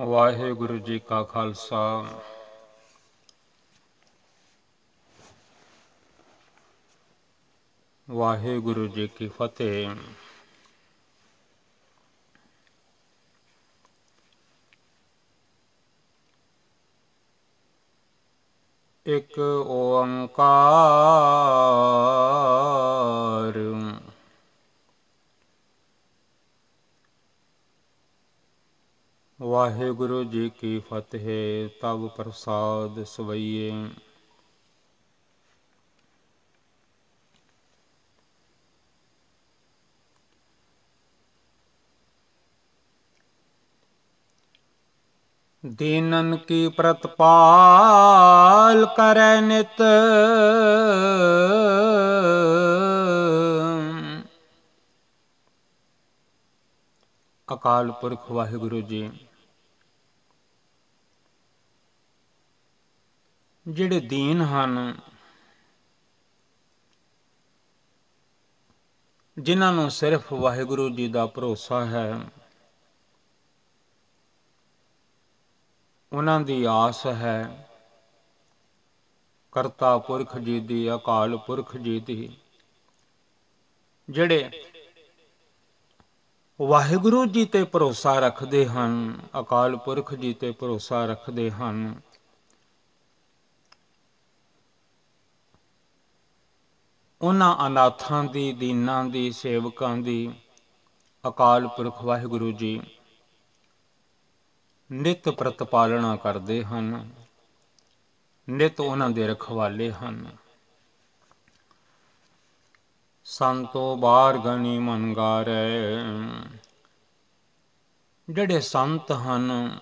ਵਾਹਿਗੁਰੂ ਜੀ ਕਾ ਖਾਲਸਾ ਵਾਹਿਗੁਰੂ ਜੀ ਕੀ ਫਤਿਹ। ਇੱਕ ਓੰਕਾਰ ਵਾਹਿਗੁਰੂ ਜੀ ਕੀ ਫਤਿਹ। ਤਬ ਪ੍ਰਸਾਦ ਸਵਈਏ। ਦੀਨਨ ਕੀ ਪ੍ਰਤਪਾਲ ਕਰੈ ਨਿਤ, ਅਕਾਲ ਪੁਰਖ ਵਾਹਿਗੁਰੂ ਜੀ ਜਿਹੜੇ ਦੀਨ ਹਨ, ਜਿਨ੍ਹਾਂ ਨੂੰ ਸਿਰਫ ਵਾਹਿਗੁਰੂ ਜੀ ਦਾ ਭਰੋਸਾ ਹੈ, ਉਹਨਾਂ ਦੀ ਆਸ ਹੈ ਕਰਤਾ ਪੁਰਖ ਜੀ ਦੀ, ਅਕਾਲ ਪੁਰਖ ਜੀ ਦੀ। ਜਿਹੜੇ ਵਾਹਿਗੁਰੂ ਜੀ ਤੇ ਭਰੋਸਾ ਰੱਖਦੇ ਹਨ, ਅਕਾਲ ਪੁਰਖ ਜੀ ਤੇ ਭਰੋਸਾ ਰੱਖਦੇ ਹਨ, ਉਹਨਾਂ ਅਨਾਥਾਂ ਦੀ, ਦੀਨਾਂ ਦੀ, ਸੇਵਕਾਂ ਦੀ ਅਕਾਲ ਪੁਰਖ ਵਾਹਿਗੁਰੂ ਜੀ ਨਿਤ ਪ੍ਰਤਪਾਲਣਾ ਕਰਦੇ ਹਨ, ਨਿਤ ਉਹਨਾਂ ਦੇ ਰਖਵਾਲੇ ਹਨ। ਸੰਤੋ ਬਾਰ ਗਣੀ ਮਨ ਗਾਰੈ, ਜਿਹੜੇ ਸੰਤ ਹਨ,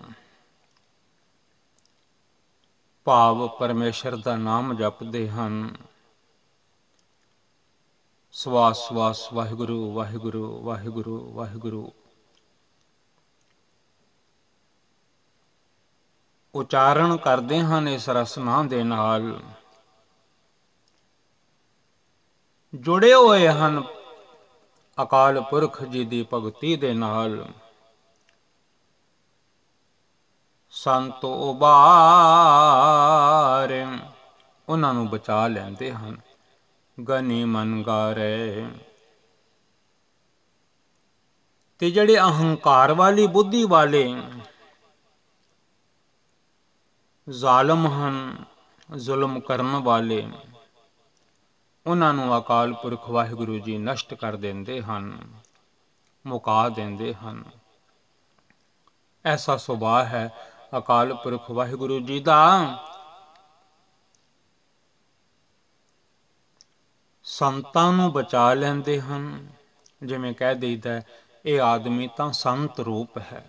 ਭਾਵ ਪਰਮੇਸ਼ਰ ਦਾ ਨਾਮ ਜਪਦੇ ਹਨ, ਸਵਾਸ ਸਵਾਸ ਵਾਹਿਗੁਰੂ ਵਾਹਿਗੁਰੂ ਵਾਹਿਗੁਰੂ ਵਾਹਿਗੁਰੂ ਉਚਾਰਨ ਕਰਦੇ ਹਨ। ਇਸ ਰਸਨਾ ਦੇ ਨਾਲ ਜੁੜੇ ਹੋਏ ਹਨ ਅਕਾਲ ਪੁਰਖ ਜੀ ਦੀ ਭਗਤੀ ਦੇ ਨਾਲ। ਸੰਤ ਉਬਾਰ ਉਹਨਾਂ ਨੂੰ ਬਚਾ ਲੈਂਦੇ ਹਨ। ਗਨੀ ਮਨ ਗਾਰੈ, ਤੇ ਜਿਹੜੇ ਅਹੰਕਾਰ ਵਾਲੀ ਬੁੱਧੀ ਵਾਲੇ ਜ਼ਾਲਮ ਹਨ, ਜ਼ੁਲਮ ਕਰਨ ਵਾਲੇ, ਉਹਨਾਂ ਨੂੰ ਅਕਾਲ ਪੁਰਖ ਵਾਹਿਗੁਰੂ ਜੀ ਨਸ਼ਟ ਕਰ ਦਿੰਦੇ ਹਨ, ਮੁਕਾ ਦਿੰਦੇ ਹਨ। ਐਸਾ ਸੁਭਾਅ ਹੈ ਅਕਾਲ ਪੁਰਖ ਵਾਹਿਗੁਰੂ ਜੀ ਦਾ। ਸੰਤਾਂ ਨੂੰ ਬਚਾ ਲੈਂਦੇ ਹਨ। ਜਿਵੇਂ ਕਹਿ ਦਈਦਾ, ਇਹ ਆਦਮੀ ਤਾਂ ਸੰਤ ਰੂਪ ਹੈ।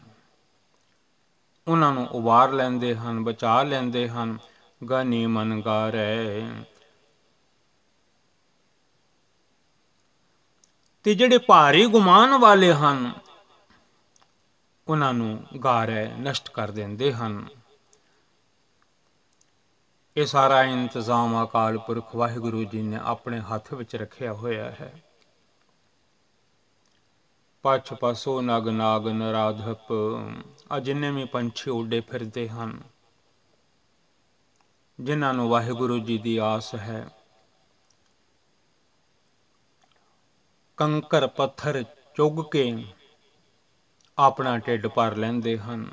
ਉਹਨਾਂ ਨੂੰ ਉਬਾਰ ਲੈਂਦੇ ਹਨ, ਬਚਾ ਲੈਂਦੇ ਹਨ। ਗਨੀ ਮਨ ਗਾਰੈ, ਤੇ ਜਿਹੜੇ ਭਾਰੀ ਗੁਮਾਨ ਵਾਲੇ ਹਨ, ਉਹਨਾਂ ਨੂੰ ਗਾਰੈ ਨਸ਼ਟ ਕਰ ਦਿੰਦੇ ਹਨ। ਇਹ ਸਾਰਾ ਇੰਤਜ਼ਾਮ ਅਕਾਲ ਪੁਰਖ ਵਾਹਿਗੁਰੂ ਜੀ ਨੇ ਆਪਣੇ ਹੱਥ ਵਿੱਚ ਰੱਖਿਆ ਹੋਇਆ ਹੈ। ਪਛ ਪਸੋ ਨਗ ਨਾਗ ਨਰਾਧਪ, ਆ ਜਿੰਨੇ ਵੀ ਪੰਛੀ ਉੱਡੇ ਫਿਰਦੇ ਹਨ, ਜਿਨ੍ਹਾਂ ਨੂੰ ਵਾਹਿਗੁਰੂ ਜੀ ਦੀ ਆਸ ਹੈ, ਕੰਕਰ ਪੱਥਰ ਚੁੱਗ ਕੇ ਆਪਣਾ ਢਿੱਡ ਭਰ ਲੈਂਦੇ ਹਨ।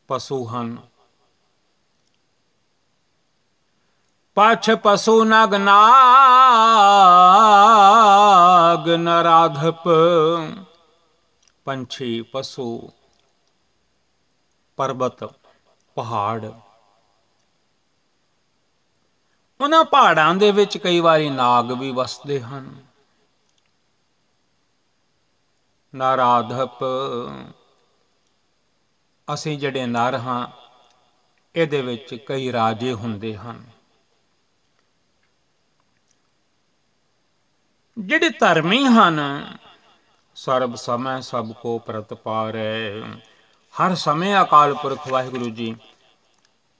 ਪਸ਼ੂ ਹਨ। ਪਛ ਪਸ਼ੂ ਨਗ ਨਾਗ ਨਰਾਧਪ, ਪੰਛੀ, ਪਸ਼ੂ, ਪਰਬਤ, ਪਹਾੜ, ਉਹਨਾਂ ਪਹਾੜਾਂ ਦੇ ਵਿੱਚ ਕਈ ਵਾਰੀ ਨਾਗ ਵੀ ਵਸਦੇ ਹਨ। ਨਰਾਧਪ, ਅਸੀਂ ਜਿਹੜੇ ਨਰ ਹਾਂ, ਇਹਦੇ ਵਿੱਚ ਕਈ ਰਾਜੇ ਹੁੰਦੇ ਹਨ। ਜਿਹੜੇ ਧਰਮੀ ਹਨ, ਸਰਬ ਸਮੇਂ ਸਭ ਕੋ ਪ੍ਰਤਪਾਰੈ, ਹਰ ਸਮੇਂ ਅਕਾਲ ਪੁਰਖ ਵਾਹਿਗੁਰੂ ਜੀ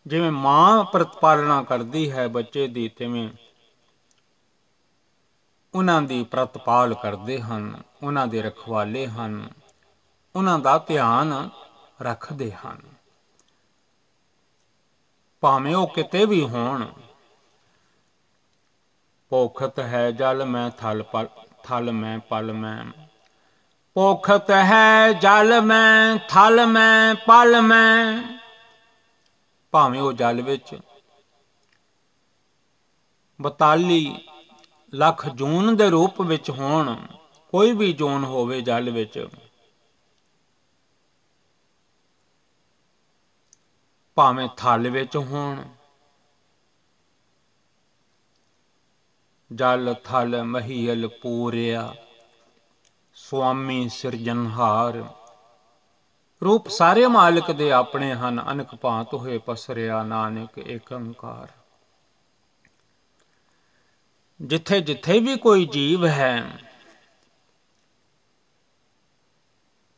ਜਿਵੇਂ ਮਾਂ ਪ੍ਰਤਪਾਲਣਾ ਕਰਦੀ ਹੈ ਬੱਚੇ ਦੀ, ਤਿਵੇਂ ਉਹਨਾਂ ਦੀ ਪ੍ਰਤਪਾਲ ਕਰਦੇ ਹਨ, ਉਹਨਾਂ ਦੇ ਰਖਵਾਲੇ ਹਨ। ਉਹਨਾਂ ਦਾ ਧਿਆਨ ਰੱਖਦੇ ਹਨ। ਭਾਵੇਂ ਉਹ ਕਿਤੇ ਵੀ ਹੋਣ। ਪੋਖਤ ਹੈ ਜਲ ਮੈਂ ਥਲ ਮੈਂ ਪਲ ਮੈਂ, ਪੋਖਤ ਹੈ ਜਲ ਮੈਂ ਥਲ ਮੈਂ ਪਲ ਮੈਂ। ਭਾਵੇਂ ਉਹ ਜਲ ਵਿੱਚ 42 ਲੱਖ ਜੂਨ ਦੇ ਰੂਪ ਵਿੱਚ ਹੋਣ, ਕੋਈ ਵੀ ਜੂਨ ਹੋਵੇ ਜਲ ਵਿੱਚ, ਭਾਵੇਂ ਥਲ ਵਿੱਚ ਹੋਣ। ਜਲ ਥਲ ਮਹੀਲ ਪੂਰਿਆ, ਸੁਆਮੀ ਸਿਰਜਨਹਾਰ। ਰੂਪ ਸਾਰੇ ਮਾਲਕ ਦੇ ਆਪਣੇ ਹਨ, ਅਨਕ ਭਾਂਤ ਹੋਏ ਪਸਰਿਆ, ਨਾਨਕ ਏਕ ਓੰਕਾਰ। ਜਿੱਥੇ ਜਿੱਥੇ ਵੀ ਕੋਈ ਜੀਵ ਹੈ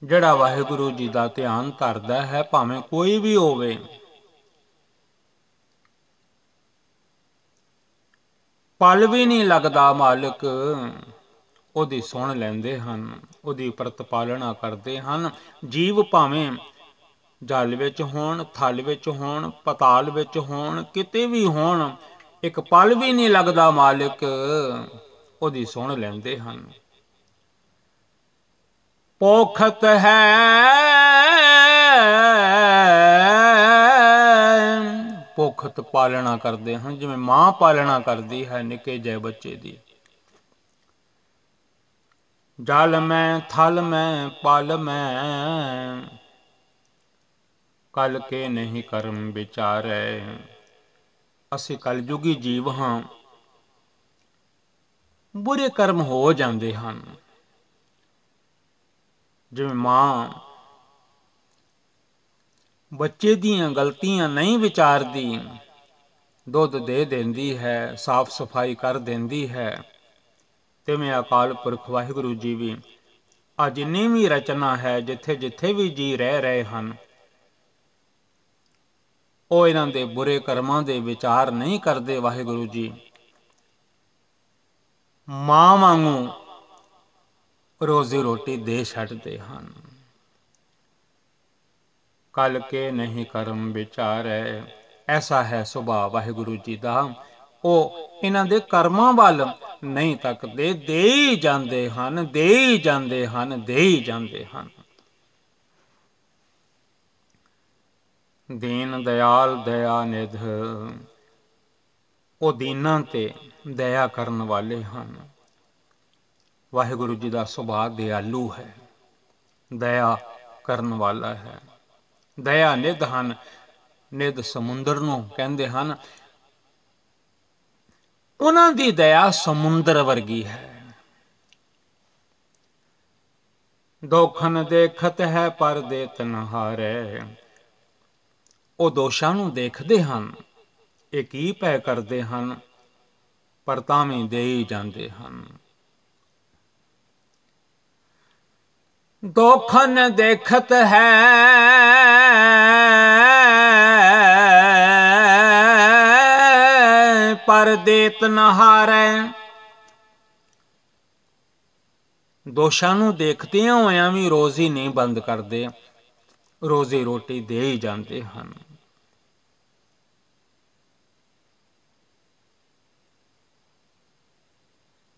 ਜਿਹੜਾ ਵਾਹਿਗੁਰੂ ਜੀ ਦਾ ਧਿਆਨ ਧਰਦਾ ਹੈ, ਭਾਵੇਂ ਕੋਈ ਵੀ ਹੋਵੇ, ਪਲ ਵੀ ਨਹੀਂ ਲੱਗਦਾ ਮਾਲਕ ਉਹਦੀ ਸੁਣ ਲੈਂਦੇ ਹਨ, ਉਹਦੀ ਪ੍ਰਤਪਾਲਣਾ ਕਰਦੇ ਹਨ। ਜੀਵ ਭਾਵੇਂ ਜਲ ਵਿੱਚ ਹੋਣ, ਥਲ ਵਿੱਚ ਹੋਣ, ਪਤਾਲ ਵਿੱਚ ਹੋਣ, ਕਿਤੇ ਵੀ ਹੋਣ, ਇੱਕ ਪਲ ਵੀ ਨਹੀਂ ਲੱਗਦਾ ਮਾਲਕ ਉਹਦੀ ਸੁਣ ਲੈਂਦੇ ਹਨ। ਪੋਖਤ ਹੈ ਪੋਖਤ ਪਾਲਣਾ ਕਰਦੇ ਹਨ, ਜਿਵੇਂ ਮਾਂ ਪਾਲਣਾ ਕਰਦੀ ਹੈ ਨਿੱਕੇ ਜਿਹੇ ਬੱਚੇ ਦੀ। ਜਲ ਮੈਂ ਥਲ ਮੈਂ ਪਲ ਮੈਂ, ਕਲ ਕੇ ਨਹੀਂ ਕਰਮ ਵਿਚਾਰੈ। ਅਸੀਂ ਕਲਯੁਗੀ ਜੀਵ ਹਾਂ, ਬੁਰੇ ਕਰਮ ਹੋ ਜਾਂਦੇ ਹਨ। ਜਿਵੇਂ ਮਾਂ ਬੱਚੇ ਦੀਆਂ ਗਲਤੀਆਂ ਨਹੀਂ ਵਿਚਾਰਦੀ, ਦੁੱਧ ਦੇ ਦਿੰਦੀ ਹੈ, ਸਾਫ਼ ਸਫਾਈ ਕਰ ਦਿੰਦੀ ਹੈ, ਤਿਵੇਂ ਅਕਾਲ ਪੁਰਖ ਵਾਹਿਗੁਰੂ ਜੀ ਵੀ ਆ ਜਿੰਨੀ ਵੀ ਰਚਨਾ ਹੈ, ਜਿੱਥੇ ਜਿੱਥੇ ਵੀ ਜੀ ਰਹਿ ਰਹੇ ਹਨ, ਉਹ ਇਹਨਾਂ ਦੇ ਬੁਰੇ ਕਰਮਾਂ ਦੇ ਵਿਚਾਰ ਨਹੀਂ ਕਰਦੇ। ਵਾਹਿਗੁਰੂ ਜੀ ਮਾਂ ਵਾਂਗੂ ਰੋਜ਼ੀ ਰੋਟੀ ਦੇ ਛੱਡਦੇ ਹਨ। ਕਲ ਕੇ ਨਹੀਂ ਕਰਮ ਵਿਚਾਰੈ, ਐਸਾ ਹੈ ਸੁਭਾਅ ਵਾਹਿਗੁਰੂ ਜੀ ਦਾ। ਉਹ ਇਹਨਾਂ ਦੇ ਕਰਮਾਂ ਵੱਲ ਨਹੀਂ ਤੱਕਦੇ, ਦੇ ਹੀ ਜਾਂਦੇ ਹਨ, ਦੇ ਹੀ ਜਾਂਦੇ ਹਨ, ਦੇ ਹੀ ਜਾਂਦੇ ਹਨ। ਦੀਨ ਦਿਆਲ ਦਇਆ ਨਿਧ, ਉਹ ਦੀਨਾਂ ਤੇ ਦਇਆ ਕਰਨ ਵਾਲੇ ਹਨ। ਵਾਹਿਗੁਰੂ ਜੀ ਦਾ ਸੁਭਾਅ ਦਿਆਲੂ ਹੈ, ਦਇਆ ਕਰਨ ਵਾਲਾ ਹੈ। ਦਇਆ ਨਿਧ ਹਨ, ਨਿਧ ਸਮੁੰਦਰ ਨੂੰ ਕਹਿੰਦੇ ਹਨ। ਉਹਨਾਂ ਦੀ ਦਇਆ ਸਮੁੰਦਰ ਵਰਗੀ ਹੈ। ਦੋਖਨ ਦੇਖਤ ਹੈ ਪਰ ਦੇਤ ਨ ਹਾਰੈ, ਉਹ ਦੋਸ਼ਾਂ ਨੂੰ ਦੇਖਦੇ ਹਨ, ਇਹ ਕੀ ਭੈ ਕਰਦੇ ਹਨ, ਪਰ ਤਾਂ ਵੀ ਦੇ ਹੀ ਜਾਂਦੇ ਹਨ। ਦੋਖਨ ਦੇਖਤ ਹੈ ਪਰ ਦੇਤ ਨ ਹਾਰੈ, ਦੋਸ਼ਾਂ ਨੂੰ ਦੇਖਦਿਆਂ ਹੋਇਆਂ ਵੀ ਰੋਜ਼ੀ ਨਹੀਂ ਬੰਦ ਕਰਦੇ, ਰੋਜ਼ੀ ਰੋਟੀ ਦੇ ਹੀ ਜਾਂਦੇ ਹਨ।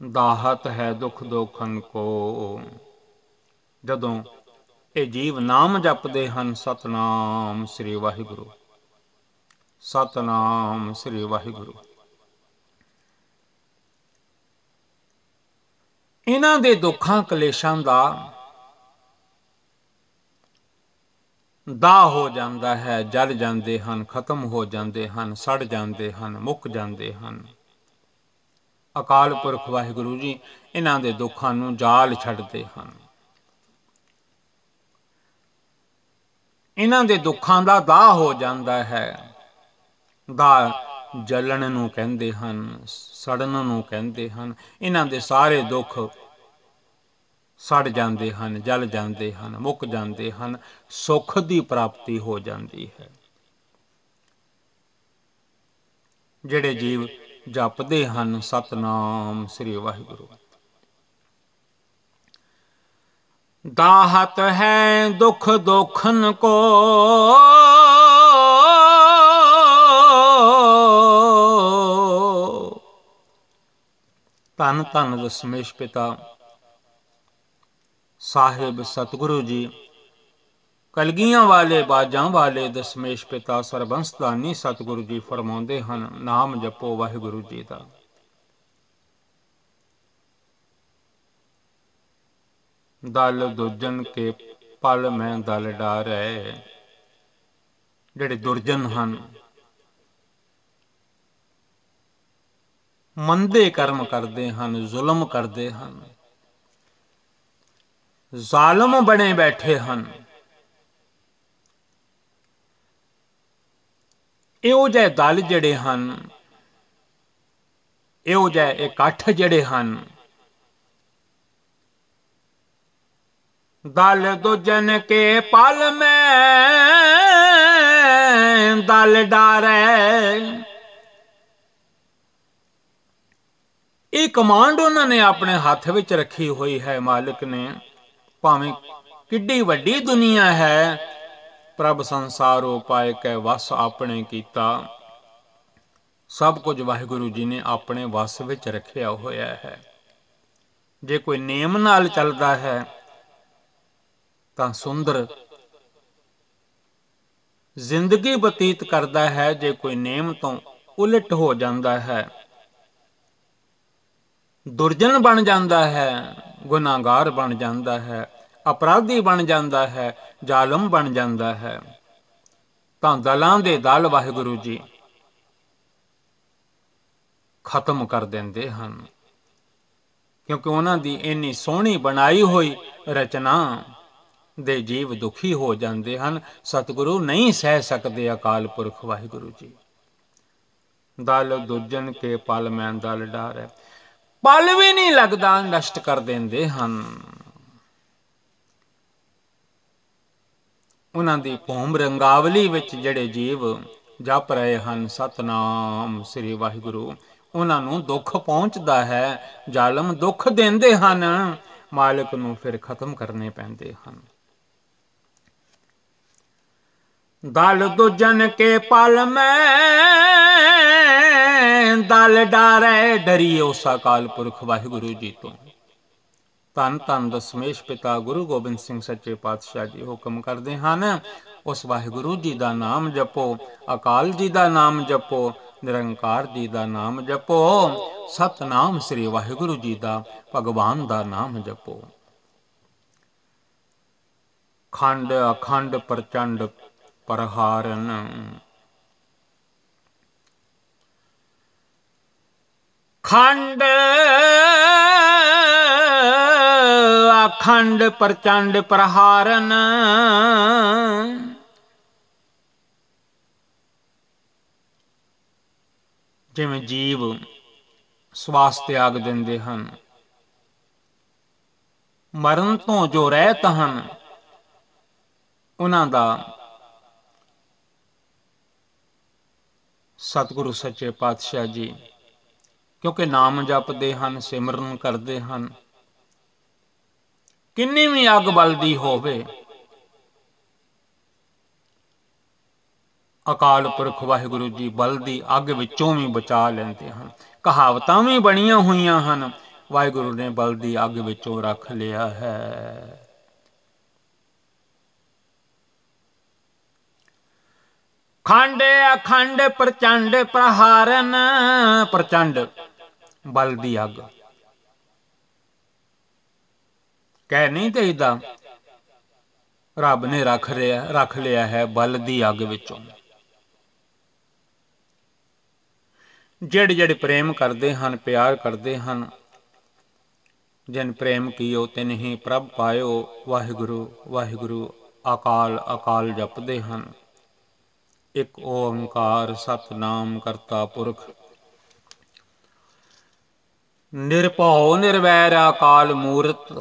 ਦਾਹਤ ਹੈ ਦੁੱਖ ਦੋਖਨ ਕੋ, ਜਦੋਂ ਇਹ ਜੀਵ ਨਾਮ ਜਪਦੇ ਹਨ, ਸਤਨਾਮ ਸ੍ਰੀ ਵਾਹਿਗੁਰੂ, ਸਤਨਾਮ ਸ੍ਰੀ ਵਾਹਿਗੁਰੂ, ਇਹਨਾਂ ਦੇ ਦੁੱਖਾਂ ਕਲੇਸ਼ਾਂ ਦਾ ਦਾਹ ਹੋ ਜਾਂਦਾ ਹੈ, ਜਲ ਜਾਂਦੇ ਹਨ, ਖਤਮ ਹੋ ਜਾਂਦੇ ਹਨ, ਸੜ ਜਾਂਦੇ ਹਨ, ਮੁੱਕ ਜਾਂਦੇ ਹਨ। ਅਕਾਲ ਪੁਰਖ ਵਾਹਿਗੁਰੂ ਜੀ ਇਹਨਾਂ ਦੇ ਦੁੱਖਾਂ ਨੂੰ ਜਾਲ ਛੱਡਦੇ ਹਨ। ਇਹਨਾਂ ਦੇ ਦੁੱਖਾਂ ਦਾ ਦਾਹ ਹੋ ਜਾਂਦਾ ਹੈ। ਦਾਹ ਜਲਣ ਨੂੰ ਕਹਿੰਦੇ ਹਨ, ਸੜਨ ਨੂੰ ਕਹਿੰਦੇ ਹਨ। ਇਹਨਾਂ ਦੇ ਸਾਰੇ ਦੁੱਖ ਸੜ ਜਾਂਦੇ ਹਨ, ਜਲ ਜਾਂਦੇ ਹਨ, ਮੁੱਕ ਜਾਂਦੇ ਹਨ, ਸੁੱਖ ਦੀ ਪ੍ਰਾਪਤੀ ਹੋ ਜਾਂਦੀ ਹੈ। ਜਿਹੜੇ ਜੀਵ ਜਪਦੇ ਹਨ ਸਤਨਾਮ ਸ੍ਰੀ ਵਾਹਿਗੁਰੂ, दाहत है दुख दोखन को, धन धन दशमेश पिता साहिब सतगुरु जी, कलगियां वाले बाजां वाले दशमेश पिता सरबंसदानी सतगुरु जी फरमाउंदे हन, नाम जपो वाहिगुरु जी दा। दल दुर्जन के पल मैं दल डारै, ਜਿਹੜੇ ਦੁਰਜਨ ਹਨ, ਮੰਦੇ ਕਰਮ ਕਰਦੇ ਹਨ, ਜ਼ੁਲਮ ਕਰਦੇ ਹਨ, ਜ਼ਾਲਮ ਬਣੇ ਬੈਠੇ ਹਨ, ਇਹੋ ਜਿਹੇ ਦਲ ਜਿਹੜੇ ਹਨ, ਇਹੋ ਜਿਹੇ ਇਕੱਠ ਜਿਹੜੇ ਹਨ, दल दुजन के पल में दल डारै, ਇਹ ਕਮਾਂਡ ਉਹਨਾਂ ਨੇ ਆਪਣੇ ਹੱਥ ਵਿੱਚ ਰੱਖੀ ਹੋਈ ਹੈ। ਮਾਲਿਕ ਨੇ ਭਾਵੇਂ ਕਿੱਡੀ ਵੱਡੀ ਦੁਨੀਆ ਹੈ, ਪ੍ਰਭ ਸੰਸਾਰੋ ਪਾਏ ਕੈ ਵਸ ਆਪਣੇ ਕੀਤਾ, ਸਭ ਕੁਝ ਵਾਹਿਗੁਰੂ ਜੀ ਨੇ ਆਪਣੇ ਵਸ ਵਿੱਚ ਰੱਖਿਆ ਹੋਇਆ ਹੈ। ਜੇ ਕੋਈ ਨੇਮ ਨਾਲ ਚੱਲਦਾ ਹੈ ਤਾਂ ਸੁੰਦਰ ਜ਼ਿੰਦਗੀ ਬਤੀਤ ਕਰਦਾ ਹੈ, ਜੇ ਕੋਈ ਨੇਮ ਤੋਂ ਉਲਟ ਹੋ ਜਾਂਦਾ ਹੈ, ਦੁਰਜਨ ਬਣ ਜਾਂਦਾ ਹੈ, ਗੁਨਾਹਗਾਰ ਬਣ ਜਾਂਦਾ ਹੈ, ਅਪਰਾਧੀ ਬਣ ਜਾਂਦਾ ਹੈ, ਜ਼ਾਲਮ ਬਣ ਜਾਂਦਾ ਹੈ, ਤਾਂ ਦਲਾਂ ਦੇ ਦਲ ਵਾਹਿਗੁਰੂ ਜੀ ਖਤਮ ਕਰ ਦਿੰਦੇ ਹਨ। ਕਿਉਂਕਿ ਉਹਨਾਂ ਦੀ ਇੰਨੀ ਸੋਹਣੀ ਬਣਾਈ ਹੋਈ ਰਚਨਾ ਦੇ ਜੀਵ ਦੁਖੀ ਹੋ ਜਾਂਦੇ ਹਨ। ਸਤਿਗੁਰੂ ਨਹੀਂ ਸਹਿ ਸਕਦੇ ਅਕਾਲ ਪੁਰਖ ਵਾਹਿਗੁਰੂ ਜੀ। ਦਲ ਦੁਜਨ ਕੇ ਪਲ ਮੈਂ ਦਲ ਡਾਰੈ, ਪਲ ਵੀ ਨਹੀਂ ਲੱਗਦਾ ਨਸ਼ਟ ਕਰ ਦਿੰਦੇ ਹਨ। ਉਹਨਾਂ ਦੀ ਭੂਮ ਰੰਗਾਵਲੀ ਵਿੱਚ ਜਿਹੜੇ ਜੀਵ ਜਪ ਰਹੇ ਹਨ ਸਤਨਾਮ ਸ੍ਰੀ ਵਾਹਿਗੁਰੂ, ਉਹਨਾਂ ਨੂੰ ਦੁੱਖ ਪਹੁੰਚਦਾ ਹੈ, ਜ਼ਾਲਮ ਦੁੱਖ ਦਿੰਦੇ ਹਨ, ਮਾਲਕ ਨੂੰ ਫਿਰ ਖਤਮ ਕਰਨੇ ਪੈਂਦੇ ਹਨ। ਦਲ ਦੁਜਨ ਕੇ ਪਲ ਮੈਂ ਦਲ ਡਾਰੈ, ਡਰੀਏ ਉਸ ਅਕਾਲ ਪੁਰਖ ਵਾਹਿਗੁਰੂ ਜੀ ਤੋਂ। ਧੰਨ ਧੰਨ ਦਸ਼ਮੇਸ਼ ਪਿਤਾ ਗੁਰੂ ਗੋਬਿੰਦ ਸਿੰਘ ਸੱਚੇ ਪਾਤਸ਼ਾਹ ਜੀ ਹੁਕਮ ਕਰਦੇ ਹਨ, ਉਸ ਵਾਹਿਗੁਰੂ ਜੀ ਦਾ ਨਾਮ ਜਪੋ, ਅਕਾਲ ਜੀ ਦਾ ਨਾਮ ਜਪੋ, ਨਿਰੰਕਾਰ ਜੀ ਦਾ ਨਾਮ ਜਪੋ, ਸਤਨਾਮ ਸ੍ਰੀ ਵਾਹਿਗੁਰੂ ਜੀ ਦਾ ਭਗਵਾਨ ਦਾ ਨਾਮ ਜਪੋ। ਖੰਡ ਅਖੰਡ ਪ੍ਰਚੰਡ ਪ੍ਰਹਾਰਨ, ਖੰਡ ਅਖੰਡ ਪ੍ਰਚੰਡ ਪ੍ਰਹਾਰਨ, ਜਿਵੇਂ ਜੀਵ ਸਵਾਸ ਤਿਆਗ ਦਿੰਦੇ ਹਨ, ਮਰਨ ਤੋਂ ਜੋ ਰਹਿਤ ਹਨ, ਉਹਨਾਂ ਦਾ ਸਤਿਗੁਰੂ ਸੱਚੇ ਪਾਤਸ਼ਾਹ ਜੀ ਕਿਉਂਕਿ ਨਾਮ ਜਪਦੇ ਹਨ, ਸਿਮਰਨ ਕਰਦੇ ਹਨ, ਕਿੰਨੀ ਵੀ ਅੱਗ ਬਲਦੀ ਹੋਵੇ ਅਕਾਲ ਪੁਰਖ ਵਾਹਿਗੁਰੂ ਜੀ ਬਲਦੀ ਅੱਗ ਵਿੱਚੋਂ ਵੀ ਬਚਾ ਲੈਂਦੇ ਹਨ। ਕਹਾਵਤਾਂ ਵੀ ਬਣੀਆਂ ਹੋਈਆਂ ਹਨ, ਵਾਹਿਗੁਰੂ ਨੇ ਬਲਦੀ ਅੱਗ ਵਿੱਚੋਂ ਰੱਖ ਲਿਆ ਹੈ। ਖੰਡ ਅਖੰਡ ਪ੍ਰਚੰਡ ਪ੍ਰਹਾਰਨ, ਪ੍ਰਚੰਡ ਬਲਦੀ ਅੱਗ ਕਹਿ ਨਹੀਂ ਦੇਈਦਾ, ਰੱਬ ਨੇ ਰੱਖ ਲਿਆ ਹੈ ਬਲਦੀ ਅੱਗ ਵਿੱਚੋਂ। ਜਿਹੜੇ ਜਿਹੜੇ ਪ੍ਰੇਮ ਕਰਦੇ ਹਨ, ਪਿਆਰ ਕਰਦੇ ਹਨ, ਜਿਨ ਪ੍ਰੇਮ ਕੀਓ ਤਿਨ ਹੀ ਪ੍ਰਭ ਪਾਇਓ, ਵਾਹਿਗੁਰੂ ਵਾਹਿਗੁਰੂ ਅਕਾਲ ਅਕਾਲ ਜਪਦੇ ਹਨ। ਇੱਕ ਓੰਕਾਰ ਸਤਨਾਮ ਕਰਤਾ ਪੁਰਖ, ਨਿਰਭਉ ਨਿਰਵੈਰ ਅਕਾਲ ਮੂਰਤ,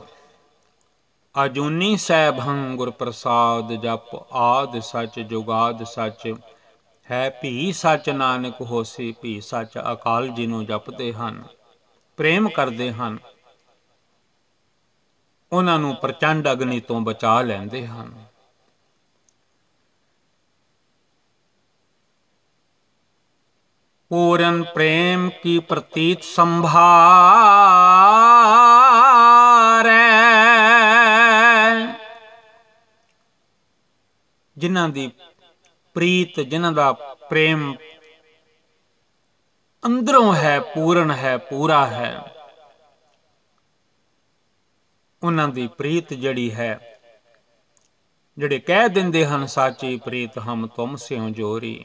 ਅਜੂਨੀ ਸੈਭੰ ਗੁਰ ਪ੍ਰਸਾਦ ਜਪ, ਆਦਿ ਸਚ ਜੁਗਾਦ ਸਚ, ਹੈ ਭੀ ਸਚ ਨਾਨਕ ਹੋਸੀ ਭੀ ਸਚ। ਅਕਾਲ ਜੀ ਨੂੰ ਜਪਦੇ ਹਨ, ਪ੍ਰੇਮ ਕਰਦੇ ਹਨ, ਉਹਨਾਂ ਨੂੰ ਪ੍ਰਚੰਡ ਅਗਨੀ ਤੋਂ ਬਚਾ ਲੈਂਦੇ ਹਨ। पूरन प्रेम की प्रतीत संभार, जिन्हां दी प्रीत, जिन्हां दा प्रेम अंदरों है, पूर्ण है, पूरा है, उन्हां दी प्रीत जड़ी है, ਜਿਹੜੇ ਕਹਿ ਦਿੰਦੇ ਹਨ ਸਾਚੀ ਪ੍ਰੀਤ ਹਮ ਤੁਮ ਸਿਉ ਜੋਰੀ।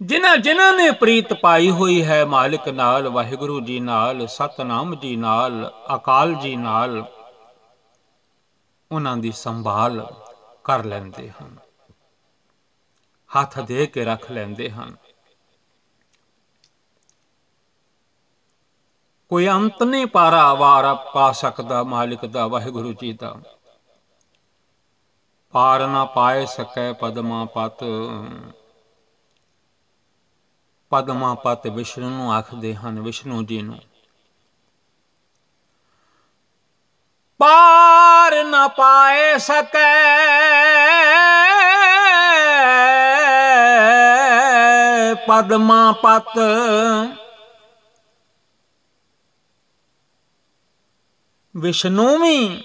ਜਿਨ੍ਹਾਂ ਨੇ ਪ੍ਰੀਤ ਪਾਈ ਹੋਈ ਹੈ ਮਾਲਿਕ ਨਾਲ, ਵਾਹਿਗੁਰੂ ਜੀ ਨਾਲ, ਸਤਨਾਮ ਜੀ ਨਾਲ, ਅਕਾਲ ਜੀ ਨਾਲ, ਉਹਨਾਂ ਦੀ ਸੰਭਾਲ ਕਰ ਲੈਂਦੇ ਹਨ, ਹੱਥ ਦੇ ਕੇ ਰੱਖ ਲੈਂਦੇ ਹਨ। ਕੋਈ ਅੰਤ ਨਹੀਂ ਪਾਰਾ ਪਾ ਸਕਦਾ ਮਾਲਿਕ ਦਾ, ਵਾਹਿਗੁਰੂ ਜੀ ਦਾ। ਪਾਰ ਨਾ ਪਾਏ ਸਕੈ ਪਦਮਾ ਪਤ, ਪਦਮਾ ਪਤ ਵਿਸ਼ਨੂੰ ਨੂੰ ਆਖਦੇ ਹਨ, ਵਿਸ਼ਨੂੰ ਜੀ ਨੂੰ। ਪਾਰ ਨਾ ਪਾਏ ਸਕੈ ਪਦਮਾ ਪਤ, ਵਿਸ਼ਨੂੰ ਵੀ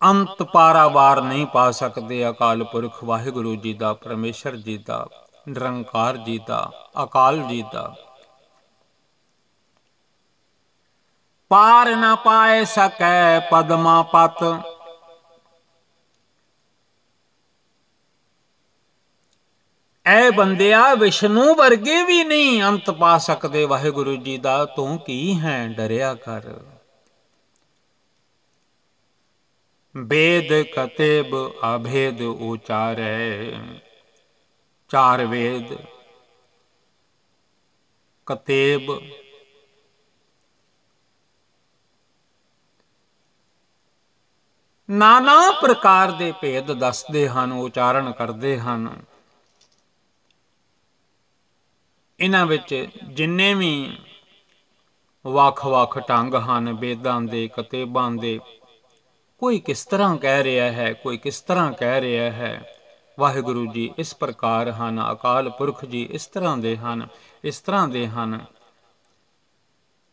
ਅੰਤ ਪਾਰਾਵਾਰ ਨਹੀਂ ਪਾ ਸਕਦੇ। ਅਕਾਲ ਪੁਰਖ ਵਾਹਿਗੁਰੂ ਜੀ ਦਾ, ਪਰਮੇਸ਼ਰ ਜੀ ਦਾ, ਨਿਰੰਕਾਰ ਜੀ ਦਾ, ਅਕਾਲ ਜੀ ਦਾ। ਪਾਰ ਨਾ ਪਾਏ ਸਕੈ ਪਦਮਾ ਪਤ, ਐ ਬੰਦਿਆ ਵਿਸ਼ਨੂੰ ਵਰਗੇ ਵੀ ਨਹੀਂ ਅੰਤ ਪਾ ਸਕਦੇ ਵਾਹਿਗੁਰੂ ਜੀ ਦਾ। ਤੂੰ ਕੀ ਹੈ ਡਰਿਆ ਕਰ। वेद कतेब अभेद उचारै, चार वेद कतेब नाना प्रकार दे भेद दसदे हन, उचारण करदे हन। इन्हां विच जिन्ने भी ਵੱਖ-ਵੱਖ ਢੰਗ ਹਨ वेदां दे, कतेबां दे, कोई किस तरह कह रहा है, कोई किस तरह कह रहा है। वाहिगुरु जी इस प्रकार ਹਨ, अकाल पुरख जी इस तरह ਦੇ ਹਨ, इस तरह ਦੇ ਹਨ।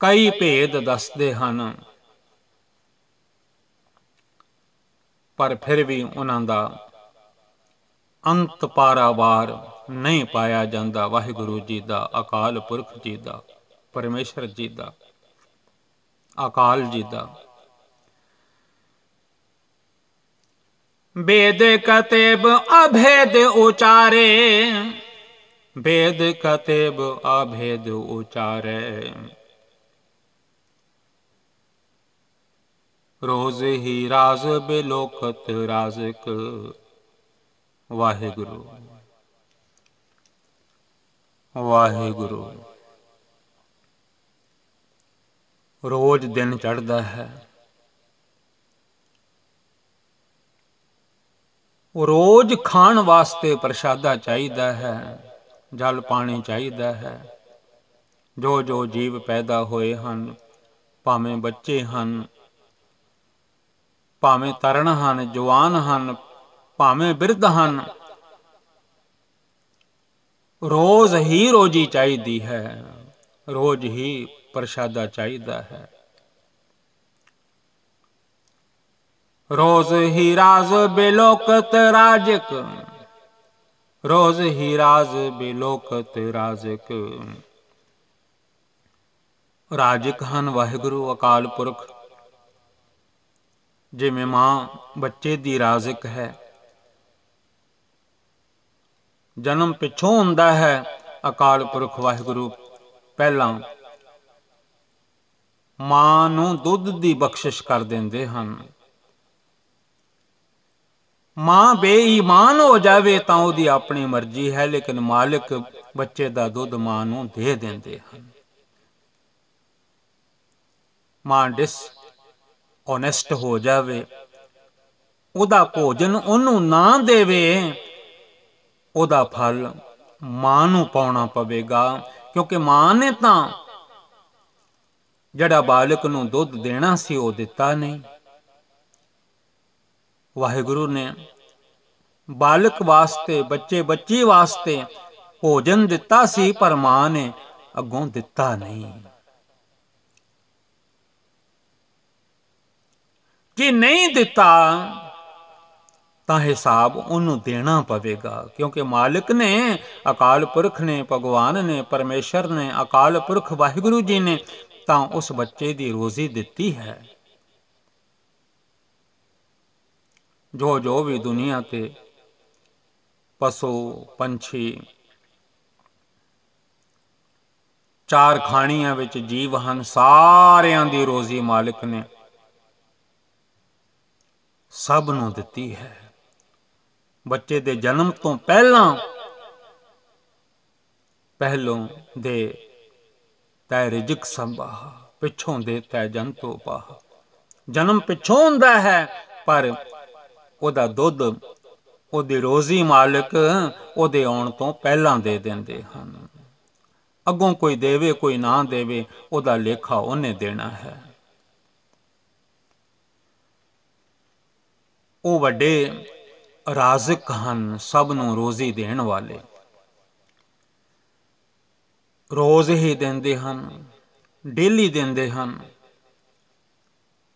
कई भेद दसदे ਹਨ, पर फिर भी उन्हां दा अंत पारावार नहीं पाया जाता वाहिगुरु जी का, अकाल पुरख जी का, परमेश्वर जी का, अकाल जी का। वेद कतेब अभेद उचारे, वेद कतेब अभेद उचारे, रोज ही राज बिलोकत राजक वाहिगुरु वाहिगुरु। रोज दिन चढ़ता है, रोज खाण वास्ते प्रशादा चाहिदा है, जल पानी चाहिदा है। जो जो जीव पैदा होए हन, भावें बच्चे हन, भावें तरण हन, जवान हन, भावें बिरध हन, रोज ही रोजी चाहिदी है, रोज ही प्रशादा चाहिदा है। रोज ही राज बिलोकत राजक, रोज ही राज बिलोकत राजक। राजक हन वाहिगुरु अकाल पुरख। जिवें मां बच्चे दी राजक है, जन्म पिछों हुंदा है, अकाल पुरख वाहिगुरु पहलां मां नूं दुध दी बख्शिश कर दिंदे हन। मां बेईमान हो जाए तो उसकी अपनी मर्जी है, लेकिन मालिक बच्चे का दुध मां नूं दे देंदे हन। मां डिसऑनेस्ट हो जाए, उहदा भोजन उहनूं ना देवे, उहदा फल मां नूं पाउणा पवेगा, क्योंकि मां ने तां ਜਿਹੜਾ ਬਾਲਕ ਨੂੰ ਦੁੱਧ ਦੇਣਾ ਸੀ ਉਹ ਦਿੱਤਾ ਨਹੀਂ। ਵਾਹਿਗੁਰੂ ਨੇ ਬਾਲਕ ਵਾਸਤੇ, ਬੱਚੇ ਬੱਚੀ ਵਾਸਤੇ ਭੋਜਨ ਦਿੱਤਾ ਸੀ, ਪਰ ਮਾਂ ਨੇ ਅੱਗੋਂ ਦਿੱਤਾ ਨਹੀਂ। ਜੇ ਨਹੀਂ ਦਿੱਤਾ ਤਾਂ ਹਿਸਾਬ ਉਹਨੂੰ ਦੇਣਾ ਪਵੇਗਾ, ਕਿਉਂਕਿ ਮਾਲਿਕ ਨੇ, ਅਕਾਲ ਪੁਰਖ ਨੇ, ਭਗਵਾਨ ਨੇ, ਪਰਮੇਸ਼ਰ ਨੇ, ਅਕਾਲ ਪੁਰਖ ਵਾਹਿਗੁਰੂ ਜੀ ਨੇ ਤਾਂ ਉਸ ਬੱਚੇ ਦੀ ਰੋਜ਼ੀ ਦਿੱਤੀ ਹੈ। ਜੋ ਜੋ ਵੀ ਦੁਨੀਆ ਤੇ ਪਸ਼ੂ ਪੰਛੀ, ਚਾਰ ਖਾਣੀਆਂ ਵਿੱਚ ਜੀਵ ਹਨ, ਸਾਰਿਆਂ ਦੀ ਰੋਜ਼ੀ ਮਾਲਿਕ ਨੇ ਸਭ ਨੂੰ ਦਿੱਤੀ ਹੈ। ਬੱਚੇ ਦੇ ਜਨਮ ਤੋਂ ਪਹਿਲੋਂ ਦੇ ਤੈ ਰਿਜ਼ਕ ਸੰਭਾਹ, ਪਿੱਛੋਂ ਦੇ ਤੈ ਜੰਤੂ ਪਾਹ। ਜਨਮ ਪਿੱਛੋਂ ਹੁੰਦਾ ਹੈ, ਪਰ ਉਹਦਾ ਦੁੱਧ, ਉਹਦੀ ਰੋਜ਼ੀ ਮਾਲਕ ਉਹਦੇ ਆਉਣ ਤੋਂ ਪਹਿਲਾਂ ਦੇ ਦਿੰਦੇ ਹਨ। ਅੱਗੋਂ ਕੋਈ ਦੇਵੇ ਕੋਈ ਨਾ ਦੇਵੇ, ਉਹਦਾ ਲੇਖਾ ਉਹਨੇ ਦੇਣਾ ਹੈ। ਉਹ ਵੱਡੇ ਰਾਜ਼ਕ ਹਨ, ਸਭ ਨੂੰ ਰੋਜ਼ੀ ਦੇਣ ਵਾਲੇ। ਰੋਜ਼ ਹੀ ਦਿੰਦੇ ਹਨ, ਡੇਲੀ ਦਿੰਦੇ ਹਨ।